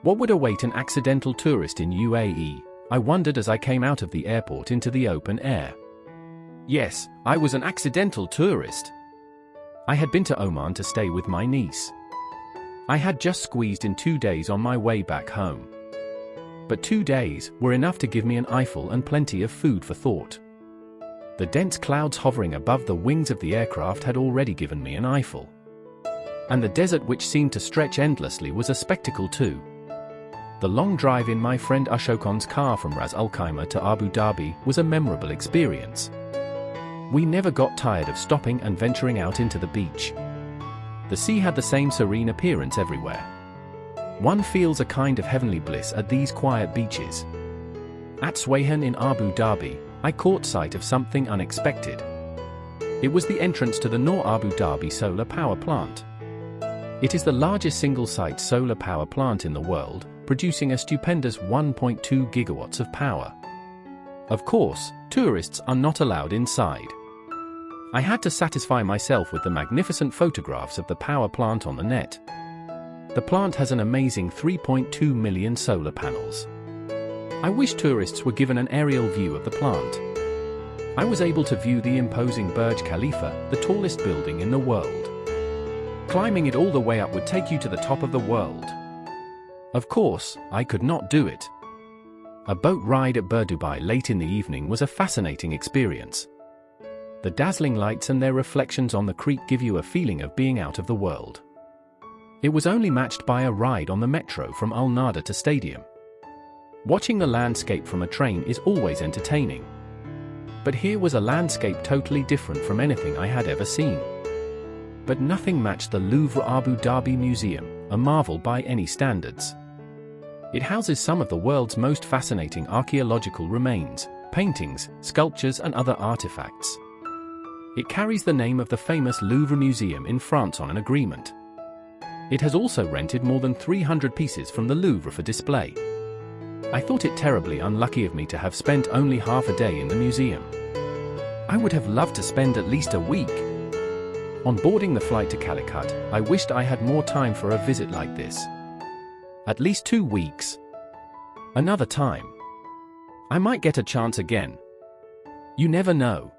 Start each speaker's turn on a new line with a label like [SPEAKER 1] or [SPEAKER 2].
[SPEAKER 1] What would await an accidental tourist in UAE? I wondered as I came out of the airport into the open air. Yes, I was an accidental tourist. I had been to Oman to stay with my niece. I had just squeezed in 2 days on my way back home. But 2 days were enough to give me an eyeful and plenty of food for thought. The dense clouds hovering above the wings of the aircraft had already given me an eyeful. And the desert, which seemed to stretch endlessly, was a spectacle too. The long drive in my friend Ashokan's car from Ras Al Khaimah to Abu Dhabi was a memorable experience. We never got tired of stopping and venturing out into the beach. The sea had the same serene appearance everywhere. One feels a kind of heavenly bliss at these quiet beaches. At Swayhan in Abu Dhabi, I caught sight of something unexpected. It was the entrance to the Noor Abu Dhabi solar power plant. It is the largest single-site solar power plant in the world, producing a stupendous 1.2 gigawatts of power. Of course, tourists are not allowed inside. I had to satisfy myself with the magnificent photographs of the power plant on the net. The plant has an amazing 3.2 million solar panels. I wish tourists were given an aerial view of the plant. I was able to view the imposing Burj Khalifa, the tallest building in the world. Climbing it all the way up would take you to the top of the world. Of course, I could not do it. A boat ride at Dubai late in the evening was a fascinating experience. The dazzling lights and their reflections on the creek give you a feeling of being out of the world. It was only matched by a ride on the metro from Al Nada to Stadium. Watching the landscape from a train is always entertaining. But here was a landscape totally different from anything I had ever seen. But nothing matched the Louvre Abu Dhabi Museum, a marvel by any standards. It houses some of the world's most fascinating archaeological remains, paintings, sculptures and other artifacts. It carries the name of the famous Louvre Museum in France on an agreement. It has also rented more than 300 pieces from the Louvre for display. I thought it terribly unlucky of me to have spent only half a day in the museum. I would have loved to spend at least a week. On boarding the flight to Calicut, I wished I had more time for a visit like this. At least 2 weeks. Another time. I might get a chance again. You never know.